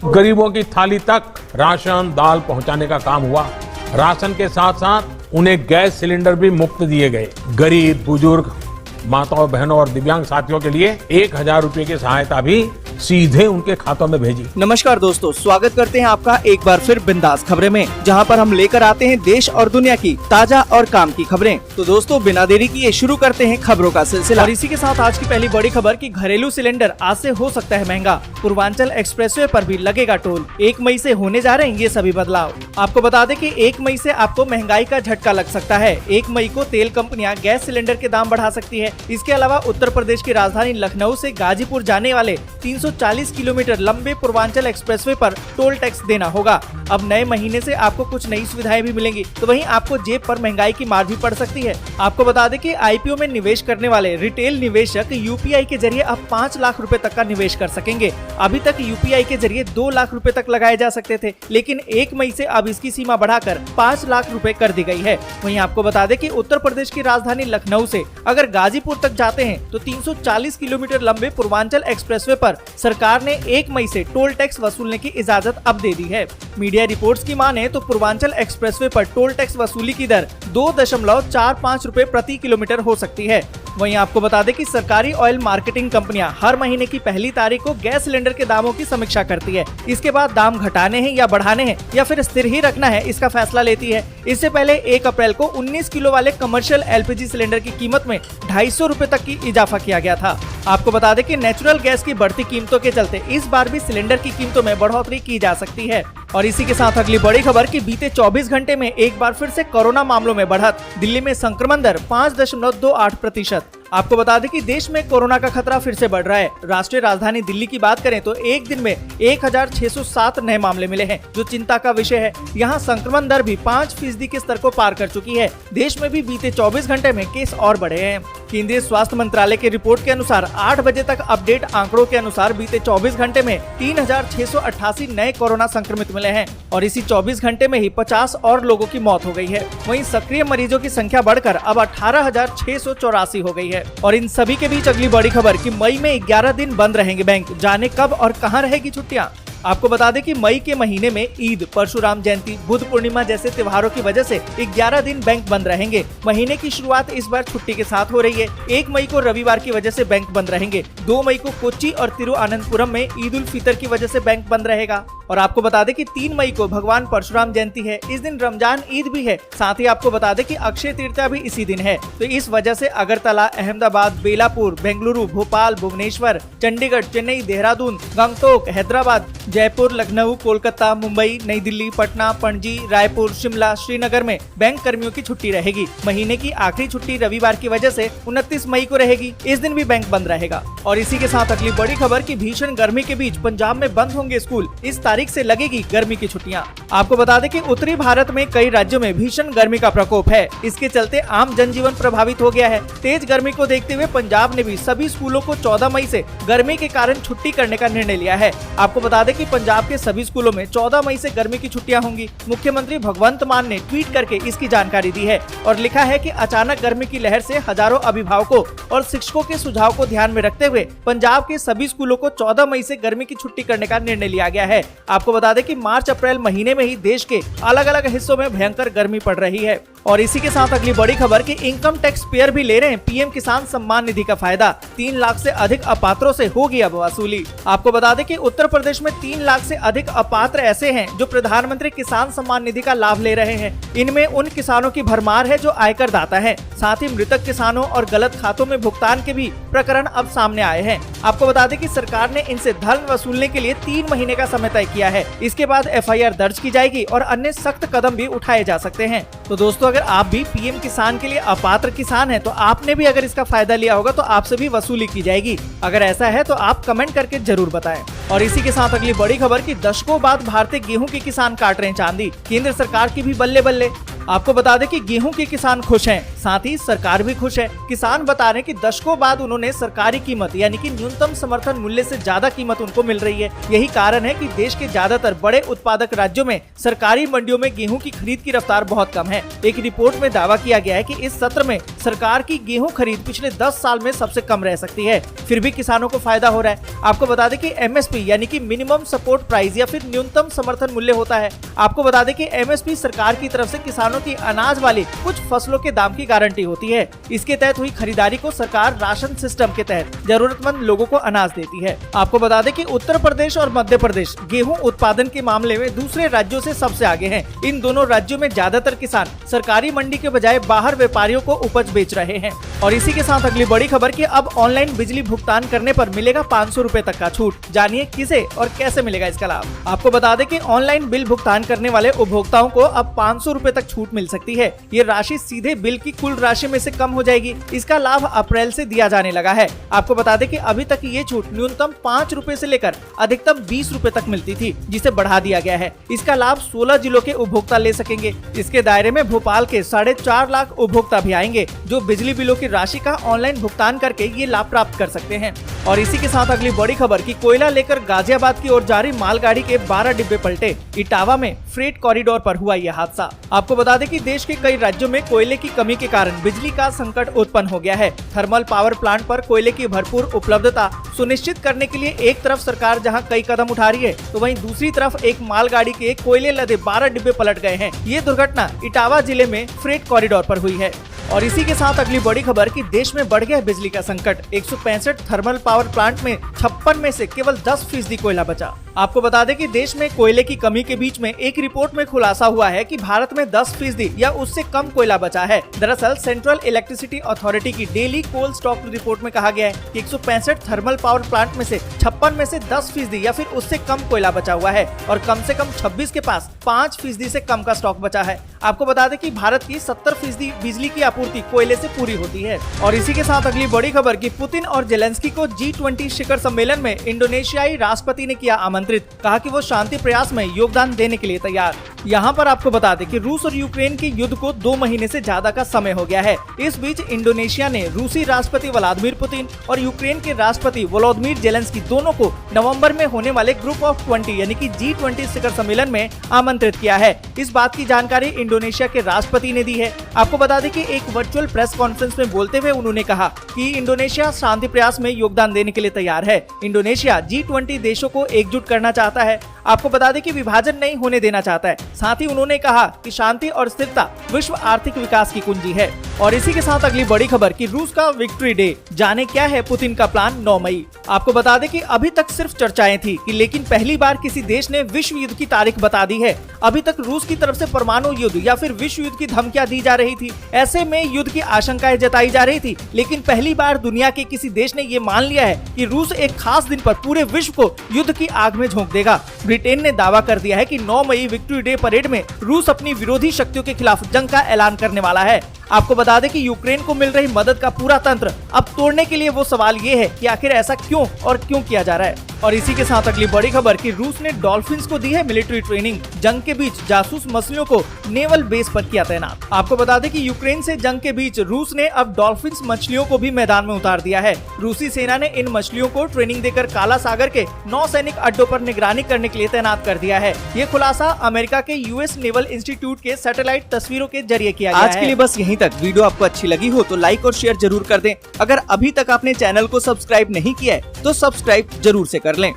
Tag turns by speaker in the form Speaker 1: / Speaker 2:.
Speaker 1: गरीबों की थाली तक राशन दाल पहुंचाने का काम हुआ। राशन के साथ साथ उन्हें गैस सिलेंडर भी मुफ्त दिए गए। गरीब बुजुर्ग माताओं बहनों और दिव्यांग साथियों के लिए 1000 रुपए की सहायता भी सीधे उनके खातों में भेजी।
Speaker 2: नमस्कार दोस्तों, स्वागत करते हैं आपका एक बार फिर बिंदास खबरें में, जहां पर हम लेकर आते हैं देश और दुनिया की ताजा और काम की खबरें। तो दोस्तों बिना देरी किए शुरू करते हैं खबरों का सिलसिला। और इसी के साथ आज की पहली बड़ी खबर कि घरेलू सिलेंडर आज से हो सकता है महंगा। पूर्वांचल एक्सप्रेसवे पर भी लगेगा टोल। 1 मई से होने जा रहे हैं ये सभी बदलाव। आपको बता दें कि 1 मई से आपको महंगाई का झटका लग सकता है। 1 मई को तेल कंपनियां गैस सिलेंडर के दाम बढ़ा सकती है। इसके अलावा उत्तर प्रदेश की राजधानी लखनऊ से गाजीपुर जाने वाले 340 किलोमीटर लंबे पूर्वांचल एक्सप्रेसवे पर टोल टैक्स देना होगा। अब नए महीने से आपको कुछ नई सुविधाएं भी मिलेंगी, तो वहीं आपको जेब पर महंगाई की मार भी पड़ सकती है। आपको बता दें कि आईपीओ में निवेश करने वाले रिटेल निवेशक यूपीआई के जरिए अब 5 लाख रुपए तक का निवेश कर सकेंगे। अभी तक यूपीआई के जरिए 2 लाख रुपए तक लगाए जा सकते थे, लेकिन 1 मई से अब इसकी सीमा बढ़ाकर 5 लाख रुपए कर दी गई है। वहीं आपको बता दें कि उत्तर प्रदेश की राजधानी लखनऊ से अगर गाजीपुर तक जाते हैं तो 340 किलोमीटर लंबे पूर्वांचल एक्सप्रेसवे पर सरकार ने 1 मई से टोल टैक्स वसूलने की इजाजत अब दे दी है। मीडिया रिपोर्ट्स की माने तो पूर्वांचल एक्सप्रेसवे पर टोल टैक्स वसूली की दर 2.45 रुपए प्रति किलोमीटर हो सकती है। वहीं आपको बता दें कि सरकारी ऑयल मार्केटिंग कंपनियां हर महीने की पहली तारीख को गैस सिलेंडर के दामों की समीक्षा करती है। इसके बाद दाम घटाने हैं या बढ़ाने हैं या फिर स्थिर ही रखना है, इसका फैसला लेती है। इससे पहले 1 अप्रैल को 19 किलो वाले कमर्शियल एलपीजी सिलेंडर की कीमत में 250 रुपए तक की इजाफा किया गया था। आपको बता दें कि नेचुरल गैस की बढ़ती कीमतों के चलते इस बार भी सिलेंडर की कीमतों में बढ़ोतरी की जा सकती है। और इसी के साथ अगली बड़ी खबर कि बीते 24 घंटे में एक बार फिर से कोरोना मामलों में बढ़त। दिल्ली में संक्रमण दर 5.28%। आपको बता दें कि देश में कोरोना का खतरा फिर से बढ़ रहा है। राष्ट्रीय राजधानी दिल्ली की बात करें तो एक दिन में 1607 नए मामले मिले हैं, जो चिंता का विषय है। यहाँ संक्रमण दर भी 5% के स्तर को पार कर चुकी है। देश में भी बीते 24 घंटे में केस और बढ़े हैं। केंद्रीय स्वास्थ्य मंत्रालय की रिपोर्ट के अनुसार 8 बजे तक अपडेट आंकड़ों के अनुसार बीते 24 घंटे में 3688 नए कोरोना संक्रमित मिले हैं और इसी 24 घंटे में ही 50 और लोगों की मौत हो गई है। वहीं सक्रिय मरीजों की संख्या बढ़कर अब 18,684 हो गई है। और इन सभी के बीच अगली बड़ी खबर कि मई में 11 दिन बंद रहेंगे बैंक, जाने कब और कहां रहेगी छुट्टियां। आपको बता दें कि मई के महीने में ईद, परशुराम जयंती, बुद्ध पूर्णिमा जैसे त्योहारों की वजह से 11 दिन बैंक बंद रहेंगे। महीने की शुरुआत इस बार छुट्टी के साथ हो रही है। 1 मई को रविवार की वजह से बैंक बंद रहेंगे। 2 मई को कोच्चि और तिरुअनंतपुरम में ईद उल फितर की वजह से बैंक बंद रहेगा। और आपको बता दें कि 3 मई को भगवान परशुराम जयंती है। इस दिन रमजान ईद भी है। साथ ही आपको बता दें कि अक्षय तृतीया भी इसी दिन है। तो इस वजह से अगरतला, अहमदाबाद, बेलापुर, बेंगलुरु, भोपाल, भुवनेश्वर, चंडीगढ़, चेन्नई, देहरादून, गंगटोक, हैदराबाद, जयपुर, लखनऊ, कोलकाता, मुंबई, नई दिल्ली, पटना, पणजी, रायपुर, शिमला, श्रीनगर में बैंक कर्मियों की छुट्टी रहेगी। महीने की आखिरी छुट्टी रविवार की वजह से 29 मई को रहेगी। इस दिन भी बैंक बंद रहेगा। और इसी के साथ अगली बड़ी खबर कि भीषण गर्मी के बीच पंजाब में बंद होंगे स्कूल। इस तारीख से लगेगी गर्मी की छुट्टियां। आपको बता दें कि उत्तरी भारत में कई राज्यों में भीषण गर्मी का प्रकोप है। इसके चलते आम जनजीवन प्रभावित हो गया है। तेज गर्मी को देखते हुए पंजाब ने भी सभी स्कूलों को 14 मई से गर्मी के कारण छुट्टी करने का निर्णय लिया है। आपको बता दें कि पंजाब के सभी स्कूलों में 14 मई से गर्मी की छुट्टियां होंगी। मुख्यमंत्री भगवंत मान ने ट्वीट करके इसकी जानकारी दी है और लिखा है कि अचानक गर्मी की लहर से हजारों अभिभावकों और शिक्षकों के सुझाव को ध्यान में रखते हुए पंजाब के सभी स्कूलों को 14 मई से गर्मी की छुट्टी करने का निर्णय लिया गया है। आपको बता दें कि मार्च अप्रैल महीने में ही देश के अलग अलग हिस्सों में भयंकर गर्मी पड़ रही है। और इसी के साथ अगली बड़ी खबर कि इनकम टैक्स पेयर भी ले रहे हैं पीएम किसान सम्मान निधि का फायदा। 3 लाख से अधिक अपात्रों से होगी अब वसूली। आपको बता दें कि उत्तर प्रदेश में 3 लाख से अधिक अपात्र ऐसे हैं जो प्रधानमंत्री किसान सम्मान निधि का लाभ ले रहे हैं। इनमें उन किसानों की भरमार है जो आयकर दाता है। साथ ही मृतक किसानों और गलत खातों में भुगतान के भी प्रकरण अब सामने आए हैं। आपको बता दें कि सरकार ने इनसे धन वसूलने के लिए 3 महीने का समय तय किया है। इसके बाद FIR दर्ज की जाएगी और अन्य सख्त कदम भी उठाए जा सकते हैं। तो दोस्तों, अगर आप भी पीएम किसान के लिए अपात्र किसान हैं, तो आपने भी अगर इसका फायदा लिया होगा तो आपसे भी वसूली की जाएगी। अगर ऐसा है तो आप कमेंट करके जरूर बताएं। और इसी के साथ अगली बड़ी खबर कि दशकों बाद भारतीय गेहूं के किसान काट रहे हैं चांदी। केंद्र सरकार की भी बल्ले बल्ले। आपको बता दें कि गेहूं के किसान खुश हैं, साथ ही सरकार भी खुश है। किसान बता रहे हैं कि दशकों बाद उन्होंने सरकारी कीमत यानी कि न्यूनतम समर्थन मूल्य से ज्यादा कीमत उनको मिल रही है। यही कारण है कि देश के ज्यादातर बड़े उत्पादक राज्यों में सरकारी मंडियों में गेहूं की खरीद की रफ्तार बहुत कम है। एक रिपोर्ट में दावा किया गया है कि इस सत्र में सरकार की गेहूं खरीद पिछले 10 साल में सबसे कम रह सकती है, फिर भी किसानों को फायदा हो रहा है। आपको बता दें कि MSP यानी कि मिनिमम सपोर्ट प्राइस या फिर न्यूनतम समर्थन मूल्य होता है। आपको बता दें कि MSP सरकार की तरफ से किसानों की अनाज वाली कुछ फसलों के दाम की गारंटी होती है। इसके तहत हुई खरीदारी को सरकार राशन सिस्टम के तहत जरूरतमंद लोगों को अनाज देती है। आपको बता दें कि उत्तर प्रदेश और मध्य प्रदेश गेहूं उत्पादन के मामले में दूसरे राज्यों से सबसे आगे हैं। इन दोनों राज्यों में ज्यादातर किसान सरकारी मंडी के बजाय बाहर व्यापारियों को उपज बेच रहे हैं। और इसी के साथ अगली बड़ी खबर कि अब ऑनलाइन बिजली भुगतान करने पर मिलेगा 500 रुपए तक का छूट। जानिए किसे और कैसे मिलेगा इसका लाभ। आपको बता दें कि ऑनलाइन बिल भुगतान करने वाले उपभोक्ताओं को अब 500 रुपए तक छूट मिल सकती है। ये राशि सीधे बिल की कुल राशि में से कम हो जाएगी। इसका लाभ अप्रैल से दिया जाने लगा है। आपको बता दें कि अभी तक ये छूट न्यूनतम 5 रुपए से लेकर अधिकतम 20 रुपए तक मिलती थी, जिसे बढ़ा दिया गया है। इसका लाभ 16 जिलों के उपभोक्ता ले सकेंगे। इसके दायरे में भोपाल के 4.5 लाख उपभोक्ता भी आएंगे, जो बिजली बिलों की राशि का ऑनलाइन भुगतान करके ये लाभ प्राप्त कर सकते हैं। और इसी के साथ अगली बड़ी खबर कि कोयला लेकर गाजियाबाद की ओर जा रही मालगाड़ी के 12 डिब्बे पलटे। इटावा में फ्रेट कॉरिडोर पर हुआ यह हादसा। आपको बता दें कि देश के कई राज्यों में कोयले की कमी के कारण बिजली का संकट उत्पन्न हो गया है। थर्मल पावर प्लांट पर कोयले की भरपूर उपलब्धता सुनिश्चित करने के लिए एक तरफ सरकार जहां कई कदम उठा रही है, तो वहीं दूसरी तरफ एक मालगाड़ी के कोयले लदे 12 डिब्बे पलट गए हैं। ये दुर्घटना इटावा जिले में फ्रेट कॉरिडोर पर हुई है। और इसी के साथ अगली बड़ी खबर कि देश में बढ़ गया बिजली का संकट। 165 थर्मल पावर प्लांट में 56 में से केवल 10% कोयला बचा। आपको बता दें कि देश में कोयले की कमी के बीच में एक रिपोर्ट में खुलासा हुआ है कि भारत में 10% या उससे कम कोयला बचा है। दरअसल सेंट्रल इलेक्ट्रिसिटी अथॉरिटी की डेली कोल स्टॉक रिपोर्ट में कहा गया है कि 165 थर्मल पावर प्लांट में से 56 में से 10% या फिर उससे कम कोयला बचा हुआ है और कम से कम 26 के पास 5% से कम का स्टॉक बचा है। आपको बता दें कि भारत की 70% बिजली की आपूर्ति कोयले से पूरी होती है। और इसी के साथ अगली बड़ी खबर कि पुतिन और जेलेंस्की को G20 शिखर सम्मेलन में इंडोनेशियाई राष्ट्रपति ने किया आमंत्रित। कहा कि वो शांति प्रयास में योगदान देने के लिए तैयार। यहाँ पर आपको बता दें कि रूस और यूक्रेन के युद्ध को 2 महीने से ज्यादा का समय हो गया है। इस बीच इंडोनेशिया ने रूसी राष्ट्रपति व्लादिमीर पुतिन और यूक्रेन के राष्ट्रपति वोलोदिमीर जेलेंस्की दोनों को नवंबर में होने वाले ग्रुप ऑफ 20 यानी कि G20 शिखर सम्मेलन में आमंत्रित किया है। इस बात की जानकारी इंडोनेशिया के राष्ट्रपति ने दी है। आपको बता दें कि एक वर्चुअल प्रेस कॉन्फ्रेंस में बोलते हुए उन्होंने कहा कि इंडोनेशिया शांति प्रयास में योगदान देने के लिए तैयार है। इंडोनेशिया G20 देशों को एकजुट करना चाहता है। आपको बता दें कि विभाजन नहीं होने देना चाहता है। साथ ही उन्होंने कहा कि शांति और स्थिरता विश्व आर्थिक विकास की कुंजी है। और इसी के साथ अगली बड़ी खबर कि रूस का विक्ट्री डे। जाने क्या है पुतिन का प्लान 9 मई। आपको बता दें कि अभी तक सिर्फ चर्चाएं थी कि लेकिन पहली बार किसी देश ने विश्व युद्ध की तारीख बता दी है। अभी तक रूस की तरफ से परमाणु युद्ध या फिर विश्व युद्ध की धमकियां दी जा रही थी। ऐसे में युद्ध की आशंकाएं जताई जा रही थी, लेकिन पहली बार दुनिया के किसी देश ने ये मान लिया है कि रूस एक खास दिन पर पूरे विश्व को युद्ध की आग में झोंक देगा। ब्रिटेन ने दावा कर दिया है कि 9 मई विक्ट्री डे परेड में रूस अपनी विरोधी शक्तियों के खिलाफ जंग का ऐलान करने वाला है। आपको बता दें कि यूक्रेन को मिल रही मदद का पूरा तंत्र अब तोड़ने के लिए वो सवाल ये है कि आखिर ऐसा क्यों और क्यों किया जा रहा है। और इसी के साथ अगली बड़ी खबर कि रूस ने डॉल्फिन्स को दी है मिलिट्री ट्रेनिंग। जंग के बीच जासूस मछलियों को नेवल बेस पर किया तैनात। आपको बता दें कि यूक्रेन से जंग के बीच रूस ने अब डॉल्फिन्स मछलियों को भी मैदान में उतार दिया है। रूसी सेना ने इन मछलियों को ट्रेनिंग देकर काला सागर के 9 सैनिक अड्डों पर निगरानी करने के लिए तैनात कर दिया है। ये खुलासा अमेरिका के US नेवल इंस्टीट्यूट के सैटेलाइट तस्वीरों के जरिए किया गया है। आज के लिए बस यहीं तक। वीडियो आपको अच्छी लगी हो तो लाइक और शेयर जरूर कर दें। अगर अभी तक आपने चैनल को सब्सक्राइब नहीं किया है तो सब्सक्राइब जरूर से कर लें।